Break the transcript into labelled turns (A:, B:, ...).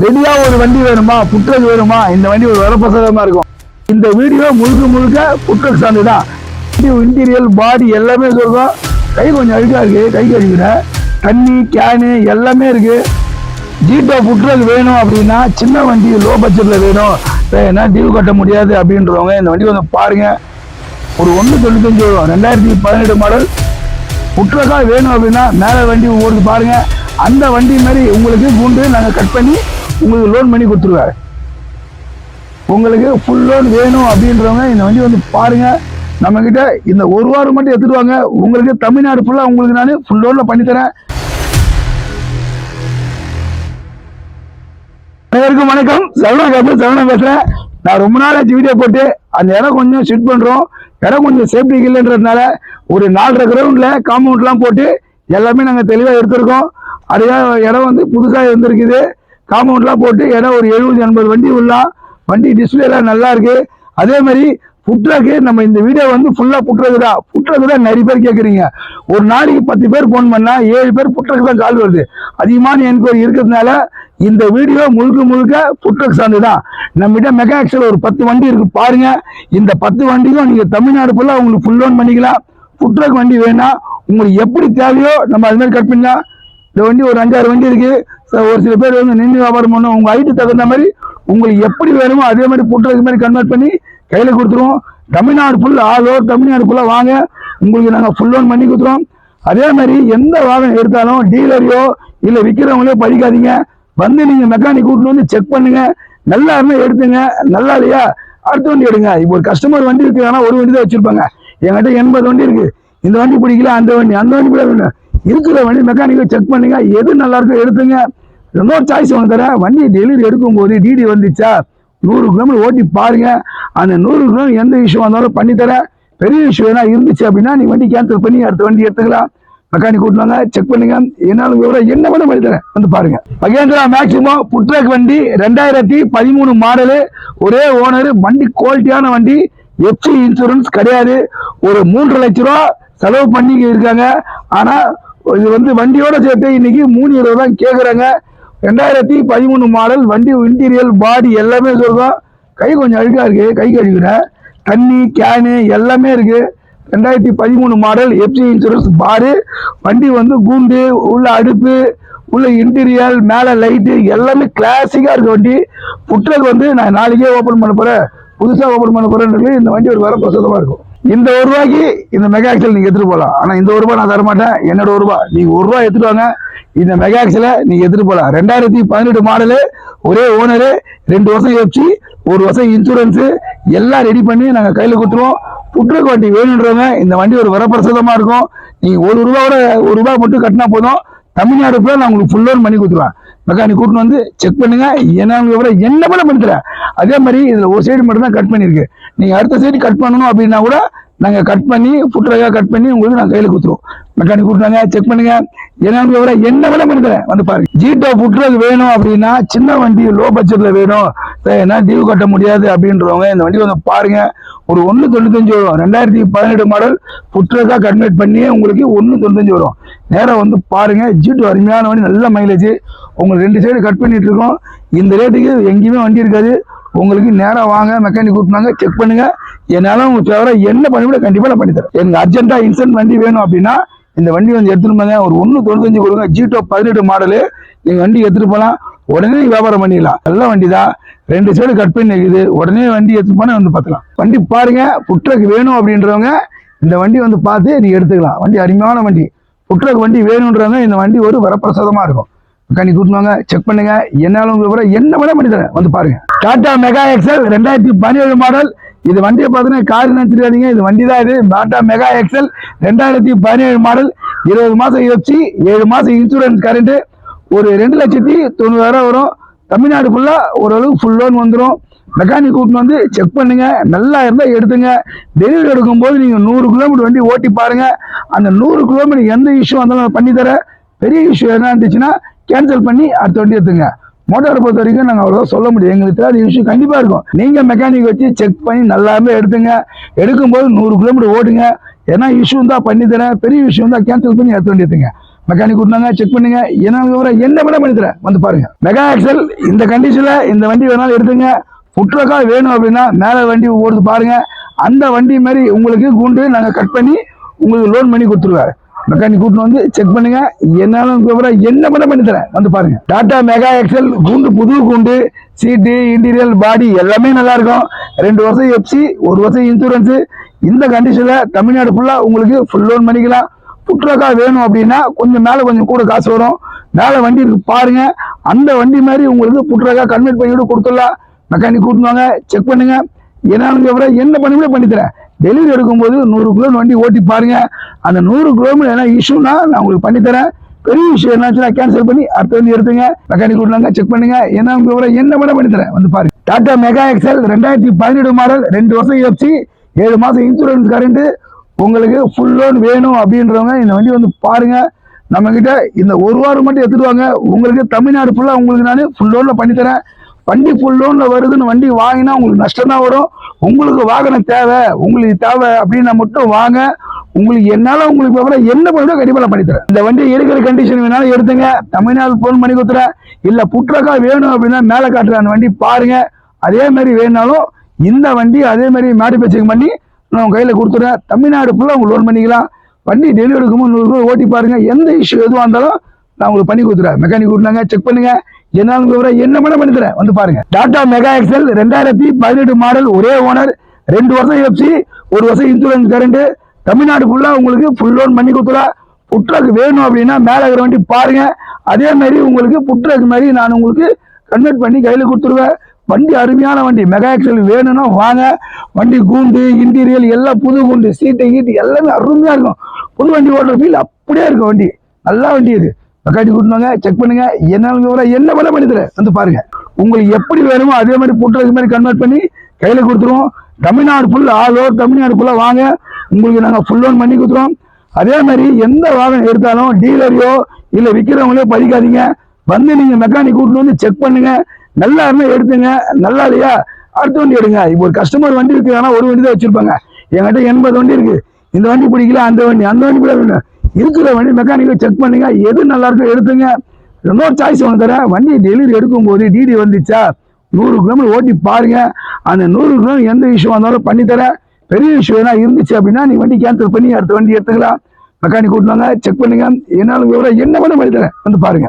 A: ரெடியா ஒரு வண்டி வேணுமா, புட்ரக் வேணுமா, இந்த வண்டி ஒரு வரப்பிரசாதமா இருக்கும். இந்த வீடியோ முழுக்க முழுக்க புட்ரக் சார்ந்துதான். இன்டீரியல் பாடி எல்லாமே சொல்றோம். கை கொஞ்சம் அழுக்கா இருக்கு, கை கழுவிக்கிறேன். தண்ணி கேனு எல்லாமே இருக்கு. ஜீட்டோ புட்ரக் வேணும் அப்படின்னா, சின்ன வண்டி லோ பட்ஜெட்ல வேணும், ஏன்னா டியூ கட்ட முடியாது அப்படின்றவங்க இந்த வண்டி வந்து பாருங்க. ஒரு 1.95 வரும், 2018 மாடல் புட்ரக்கா வேணும் அப்படின்னா மேலே வண்டி ஓடுது பாருங்க. அந்த வண்டி மாதிரி உங்களுக்கு கூண்டு நாங்கள் கட் பண்ணி உங்களுக்கு லோன் பண்ணி கொடுத்துருவாரு. உங்களுக்கு ஃபுல் லோன் வேணும் அப்படின்றவங்க இந்த வண்டி வந்து பாருங்க. நம்ம கிட்ட இந்த ஒரு வாரம் மட்டும் எடுத்துட்டு வாங்க, உங்களுக்கு தமிழ்நாடு ஃபுல்லாக உங்களுக்கு நான் ஃபுல் லோன்ல பண்ணித்தரேன். அனைவருக்கும் வணக்கம். சரவணா பேசுறேன். நான் ரொம்ப நாள் ஆச்சு வீடியோ போட்டு. அந்த இடம் கொஞ்சம் ஷிஃப்ட் பண்றோம். இடம் கொஞ்சம் சேஃப்டி இல்லைன்றதுனால ஒரு 4.5 கிரவுண்ட்ல காம்பவுண்ட்லாம் போட்டு எல்லாமே நாங்கள் தெளிவாக எடுத்திருக்கோம். அதே இடம் வந்து புதுசாக இருந்திருக்குது. காம்பவுண்ட்லாம் போட்டு இடம் ஒரு 70-80 வண்டி உள்ளாம். வண்டி டிஸ்பிளேலாம் நல்லா இருக்கு. அதே மாதிரி புட்ரக்கு நம்ம இந்த வீடியோ வந்து ஃபுல்லாக புட்ரக்கு தான் நிறைய பேர் கேட்குறீங்க. ஒரு நாளைக்கு 10 பேர் ஃபோன் பண்ணா 7 பேர் புட்ரக்கு தான் கால் வருது. அதிகமான என்கொயரி இருக்கிறதுனால இந்த வீடியோ முழுக்க புட்ரக் சார்ந்து தான். நம்மகிட்ட மெகா எக்ஸல் ஒரு 10 வண்டி இருக்கு பாருங்க. இந்த 10 வண்டிக்கும் நீங்க தமிழ்நாடு ஃபுல்லாக உங்களுக்கு ஃபுல் லோன் பண்ணிக்கலாம். புட்ரக் வண்டி வேணா உங்களுக்கு எப்படி தேவையோ நம்ம அது மாதிரி கட் பண்ணலாம். இந்த வண்டி ஒரு 5-6 வண்டி இருக்கு. ஒரு சில பேர் வந்து நின்று வியாபாரம் பண்ணும். உங்க ஹைட்டு தகுந்த மாதிரி உங்களுக்கு எப்படி வேணுமோ அதே மாதிரி புட்ரக் மாதிரி கன்வெர்ட் பண்ணி கையில கொடுத்துருவோம். Tamil Nadu full all over Tamil Nadu ஃபுல்லா வாங்க, உங்களுக்கு நாங்கள் ஃபுல் லோன் பண்ணி கொடுத்துருவோம். அதே மாதிரி எந்த வாகனம் எடுத்தாலும் டீலரையோ இல்லை விற்கிறவங்களோ படிக்காதீங்க. வந்து நீங்க மெக்கானிக் கூட்டிட்டு வந்து செக் பண்ணுங்க. நல்லா இருந்தா எடுத்துங்க, நல்லா இல்லையா அடுத்த வண்டி எடுங்க. இப்போ ஒரு கஸ்டமர் வண்டி இருக்கு, ஆனால் ஒரு வண்டி தான் வச்சிருப்பாங்க. என்கிட்ட 80 வண்டி இருக்கு. இந்த வண்டி பிடிக்கல, அந்த வண்டி பிடிக்கல. இருக்கிற வண்டி மெக்கானிக்கை செக் பண்ணுங்க, எது நல்லா இருக்கோ எடுத்துங்க. இன்னொரு சாய்ஸ் ஒன்று தர, வண்டி டெலிவரி எடுக்கும் போது டிடி வந்துச்சா 100 கிலோமீட்டர் ஓட்டி பாருங்க. அந்த 100 கிலோமீட்டர் எந்த இஷ்யூ வந்தாலும் பண்ணித்தரேன். பெரிய இஷ்யூ ஏன்னா இருந்துச்சு அப்படின்னா நீ வண்டி கேன்சல் பண்ணி அடுத்த வண்டி எடுத்துக்கலாம். மெக்கானிக் கூட்டினாங்க, செக் பண்ணுங்க. என்னாலும் விவரம் என்ன பண்ண பண்ணி தரேன், வந்து பாருங்க. மகேந்திரா மேக்ஸிமம் புட்ரக் வண்டி 2013 மாடலு, ஒரே ஓனர். வண்டி குவாலிட்டியான வண்டி, எஃப்சி இன்சூரன்ஸ் கிடையாது. ஒரு 3.5 லட்ச ரூபா செலவு பண்ணி இருக்காங்க. ஆனா இது வந்து வண்டியோட சேர்த்து இன்னைக்கு 3.20 தான் கேட்குறாங்க. 2013 மாடல் வண்டி. இன்டீரியல் பாடி எல்லாமே சொல்றோம். கை கொஞ்சம் அழுக்கா இருக்கு, கை கழுவிக்கிறேன். தண்ணி கேனு எல்லாமே இருக்கு. 2013 மாடல், எஃப்சி இன்சூரன்ஸ் பாரு. வண்டி வந்து கூண்டு, உள்ள அடுப்பு, உள்ள இன்டீரியல், மேல லைட்டு எல்லாமே கிளாசிக்கா இருக்கு வண்டி. புட்ரக் வந்து நான் நாளைக்கே ஓபன் பண்ண போறேன், புதுசா ஓபன் பண்ண போறேன்னு இந்த வண்டி ஒரு வரப்பிரசாதமா இருக்கும். இந்த 1 ரூபாய்க்கு இந்த மெகா எக்ஸல் நீங்க எடுத்துட்டு போகலாம். ஆனா இந்த 1 ரூபாய் நான் தர மாட்டேன், என்னோட 1 ரூபாய். நீங்க 1 ரூபாய் எடுத்துட்டு வாங்க, இந்த மெகா எக்ஸலை நீங்க எடுத்துட்டு போகலாம். 2018 மாடலு, ஒரே ஓனரு, 2 வருஷம் எஃப்சி, 1 வருஷம் இன்சூரன்ஸ் எல்லாம் ரெடி பண்ணி நாங்க கையில கொடுத்துருவோம். புட்ரக் வண்டி வேணுன்றவங்க இந்த வண்டி ஒரு வரப்பிரசாதமா இருக்கும். நீங்க 1 ரூபாய் மட்டும் கட்டினா போதும், தமிழ்நாடு ஃபுல்லா நான் உங்களுக்கு ஃபுல் லோன் பண்ணி கொடுத்துருவேன். மெக்கானிக் கூட்டின்னு வந்து செக் பண்ணுங்க, என்ன பண்ண பண்ணித்தரேன். அதே மாதிரி இதுல ஒரு சைடு மட்டும் தான் கட் பண்ணிருக்கு. நீங்க அடுத்த சைடு கட் பண்ணணும் அப்படின்னா கூட நாங்க கட் பண்ணி புட்ரக்கா கட் பண்ணி உங்களுக்கு நான் கையில கொடுத்துருவோம். மெக்கானிக் கூட்டினாங்க, செக் பண்ணுங்க, என்ன வேலை பண்ணித்தரேன், வந்து பாருங்க. ஜீட்டோ புட்ரக் வேணும் அப்படின்னா, சின்ன வண்டி லோ பட்ஜெட்ல வேணும், ஏன்னா டியூ கட்ட முடியாது அப்படின்றவங்க இந்த வண்டி வந்து பாருங்க. ஒரு 1.95 வரும், 2018 மாடல் புட்ரக்கா கன்வெர்ட் பண்ணி உங்களுக்கு 1.95 வரும். நேரம் வந்து பாருங்க. ஜீட்டோ அருமையான வண்டி, நல்ல மைலேஜ். உங்களுக்கு 2 சைடு கட் பண்ணிட்டு இருக்கோம். இந்த ரேட்டுக்கு எங்கேயுமே வண்டி இருக்காது. உங்களுக்கு நேரம் வாங்க, மெக்கானிக் கூட்டினாங்க, செக் பண்ணுங்க. என்னால உங்களுக்கு தவிர என்ன பண்ணிவிட கண்டிப்பா நான் பண்ணித்தரேன். எனக்கு அர்ஜென்ட்டா இன்சென்ட் வண்டி வேணும் அப்படின்னா இந்த வண்டி வந்து எடுத்துட்டு போங்க. ஒரு 1.95 கொடுங்க. ஜீட்டோ 18 மாடலு, நீங்க வண்டி எடுத்துட்டு போகலாம். உடனே வியாபாரம் பண்ணிடலாம். நல்ல வண்டி தான், 2 சைடு கட் பண்ணி இருக்குது. உடனே வண்டி எடுத்து போனா வந்து பார்த்துக்கலாம். வண்டி பாருங்க. புட்ரக் வேணும் அப்படின்றவங்க இந்த வண்டி வந்து பார்த்து நீங்க எடுத்துக்கலாம். வண்டி அருமையான வண்டி. புட்ரக் வண்டி வேணுன்றவங்க இந்த வண்டி ஒரு வரப்பிரசாதமா இருக்கும். மெக்கானிக் கூட்டினாங்க, செக் பண்ணுங்க. என்னாலும் விவரம் என்ன வேணா பண்ணி தரேன், வந்து பாருங்க. Tata mega XL 2017 model. இது வண்டியை பார்த்தீங்கன்னா கார் நினைச்சிருக்காதீங்க, இது வண்டி தான். இது டாடா மெகா எக்ஸல் 2017 மாடல், 20 மாசம் எஃப்சி, 7 மாசம் இன்சூரன்ஸ் கரண்ட், ஒரு 2,90,000 வரும். தமிழ்நாடு ஃபுல்லா ஓரளவுக்கு ஃபுல் லோன் வந்துடும். மெக்கானிக் கூட்டின்னு வந்து செக் பண்ணுங்க, நல்லா இருந்தா எடுத்துங்க. டெலிவரி எடுக்கும் போது நீங்க 100 கிலோமீட்டர் வண்டி ஓட்டி பாருங்க. அந்த 100 கிலோமீட்டர் எந்த இஷ்யூ வந்தாலும் பண்ணி தர. பெரிய இஷ்யூ என்ன இருந்துச்சுன்னா கேன்சல் பண்ணி அடுத்த வண்டி எடுத்துங்க. மோட்டாரை பொறுத்த வரைக்கும் நாங்கள் அவ்வளோதான் சொல்ல முடியும். எங்களுக்கு தெரியாத இஷ்யூ கண்டிப்பா இருக்கும். நீங்க மெக்கானிக் வச்சு செக் பண்ணி நல்லாவே எடுத்துங்க. எடுக்கும்போது 100 கிலோமீட்டர் ஓடுங்க. ஏன்னா இஷ்யூ தான் பண்ணி தரேன். பெரிய விஷயம் தான் கேன்சல் பண்ணி அடுத்த வண்டி எடுத்துங்க. மெக்கானிக் கூட்டினாங்க செக் பண்ணுங்க, என்ன விவரம் என்ன பண்ண பண்ணி தரேன் வந்து பாருங்க. மெகா எக்ஸல் இந்த கண்டிஷன்ல இந்த வண்டி வேணாலும் எடுத்துங்க. புட்ரக்கா வேணும் அப்படின்னா மேல வண்டி ஓடுது பாருங்க, அந்த வண்டி மாதிரி உங்களுக்கு கூண்டு நாங்க கட் பண்ணி உங்களுக்கு லோன் பண்ணி கொடுத்துருவாரு. மெக்கானிக் கூட்டு வந்து செக் பண்ணுங்க, என்னாலும் விவரம் என்ன பண்ணி தரேன் வந்து பாருங்க. டாடா மெகா எக்ஸல் கூண்டு, புது கூண்டு, சீட்டு, இன்டீரியல், பாடி எல்லாமே நல்லா இருக்கும். 2 வருஷம் எஃப்சி, 1 வருஷம் இன்சூரன்ஸ். இந்த கண்டிஷன்ல தமிழ்நாடு ஃபுல்லா உங்களுக்கு ஃபுல் லோன் பண்ணிக்கலாம். புட்ரக்கா வேணும் அப்படின்னா கொஞ்சம் மேல கொஞ்சம் கூட காசு வரும். மேல வண்டி இருக்கு பாருங்க, அந்த வண்டி மாதிரி உங்களுக்கு புட்ரக்கா கன்வெர்ட் பண்ணி கொடுத்துடலாம். மெக்கானிக் கூட்டுவாங்க செக் பண்ணுங்க, என்னாலும் விவரம் என்ன பண்ணி தரேன். டெலிவரி எடுக்கும்போது 100 கிலோமீட்டர் வண்டி ஓட்டி பாருங்க. அந்த 100 கிலோமீட்டர் என்ன இஷ்யூனா நான் உங்களுக்கு பண்ணித்தரேன். பெரிய விஷயம் என்னாச்சுன்னா கேன்சல் பண்ணி அடுத்த வண்டி எடுத்துங்க. மெக்கானிக் கூட்டினாங்க செக் பண்ணுங்க, என்ன விவரம் என்ன பண்ணித்தரேன் வந்து பாருங்க. டாடா மெகா எக்ஸல் 2017 மாடல், 2 வருஷம் எஃப்சி, 7 மாசம் இன்சூரன்ஸ் கரண்ட். உங்களுக்கு ஃபுல் லோன் வேணும் அப்படின்றவங்க இந்த வண்டி வந்து பாருங்க. நம்ம கிட்ட இந்த ஒரு வாரம் மட்டும் எடுத்துட்டு வாங்க, உங்களுக்கு தமிழ்நாடு ஃபுல்லா உங்களுக்கு நான் ஃபுல் லோன்ல பண்ணித்தரேன். வண்டி ஃபுல் லோன்ல வருதுன்னு வண்டி வாங்கினா உங்களுக்கு நஷ்டம் தான் வரும். உங்களுக்கு வாகனம் தேவை, உங்களுக்கு தேவை அப்படின்னா மட்டும் வாங்க. உங்களுக்கு என்னால உங்களுக்கு விவரம் என்ன பண்ண கண்டிப்பா பண்ணித்தரேன். இந்த வண்டி எடுக்கிற கண்டிஷன் வேணாலும் எடுத்துங்க, தமிழ்நாடு போன் பண்ணி கொடுத்துறேன். இல்ல புட்ரக்கா வேணும் அப்படின்னா மேல காட்டுற அந்த வண்டி பாருங்க. அதே மாதிரி வேணாலும் இந்த வண்டி அதே மாதிரி மாடிஃபிகேஷன் பண்ணி நான் கையில கொடுத்துறேன். தமிழ்நாடு ஃபுல்லா உங்களுக்கு லோன் பண்ணிக்கலாம். வண்டி டெலிவரி எடுக்கும்போது 100 ரூபாய் ஓட்டி பாருங்க, எந்த இஷ்யூ எதுவாக இருந்தாலும் நான் உங்களுக்கு பண்ணி கொடுத்துறேன். மெக்கானிக் கூட்டினாங்க செக் பண்ணுங்க, என்னாலும் விவரம் என்ன பண்ணி தரேன் வந்து பாருங்க. டாடா மெகா எக்ஸல் 2018 மாடல், ஒரே ஓனர், 2 வருஷம் எஃப்சி, 1 வருஷம் இன்சூரன்ஸ் கரண்ட். தமிழ்நாடு ஃபுல்லா உங்களுக்கு ஃபுல் லோன் பண்ணி கொடுத்துறேன். புட்ரக் வேணும் அப்படின்னா மேல இருக்கிற வண்டி பாருங்க. அதே மாதிரி உங்களுக்கு புட்ரக் மாதிரி நான் உங்களுக்கு கன்வெர்ட் பண்ணி கையில கொடுத்துருவேன். வண்டி அருமையான வண்டி, மெகா எக்ஸல் வேணும்னா வாங்க. வண்டி கூண்டு, இன்டீரியல் எல்லாம் புது கூண்டு, சீட்டை கீட்டு எல்லாமே அருமையா இருக்கும். புது வண்டி ஓடுற ஃபீல் அப்படியே இருக்கும். வண்டி நல்லா வண்டி இது. மெக்கானிக் கூட்டினாங்க செக் பண்ணுங்க, என்ன பண்ணி தரேன் வந்து பாருங்க. உங்களுக்கு எப்படி வேணுமோ அதே மாதிரி புட்ரக் மாதிரி கன்வெர்ட் பண்ணி கையில கொடுத்துருவோம். Tamil Nadu full all over Tamil Nadu ஃபுல்லா வாங்க, உங்களுக்கு நாங்கள் ஃபுல் லோன் பண்ணி கொடுத்துருவோம். அதே மாதிரி எந்த வாகனம் எடுத்தாலும் டீலரையோ இல்லை விற்கிறவங்களோ பதிக்காதீங்க. வந்து நீங்க மெக்கானிக் கூட்டிட்டு வந்து செக் பண்ணுங்க. நல்லா இருந்தா எடுத்துங்க, நல்லா இல்லையா அடுத்த வண்டி எடுங்க. இப்போ ஒரு கஸ்டமர் வண்டி இருக்கு, ஆனால் ஒரு வண்டி தான் வச்சிருப்பாங்க. என்கிட்ட 80 வண்டி இருக்கு, இந்த வண்டி பிடிக்கல அந்த வண்டி பிடிக்கல. இருக்கிற வண்டி மெக்கானிக்கை செக் பண்ணுங்க, எது நல்லா இருக்கோ எடுத்துங்க. இன்னொரு சாய்ஸ் ஒன்று தரேன், வண்டி டெலிவரி எடுக்கும் போது டிடி வந்துச்சா 100 கிலோமீட்டர் ஓட்டி பாருங்க. அந்த 100 கிலோமீட்டர் எந்த இஷ்யூ வந்தாலும் பண்ணி தரேன். பெரிய இஷ்யூ என்ன இருந்துச்சு அப்படின்னா நீ வண்டி கேன்சல் பண்ணி அடுத்த வண்டி எடுத்துக்கலாம். மெக்கானிக் கூட்டினாங்க செக் பண்ணுங்க, என்னாலும் விவரம் என்ன பண்ணி தரேன் வந்து பாருங்க.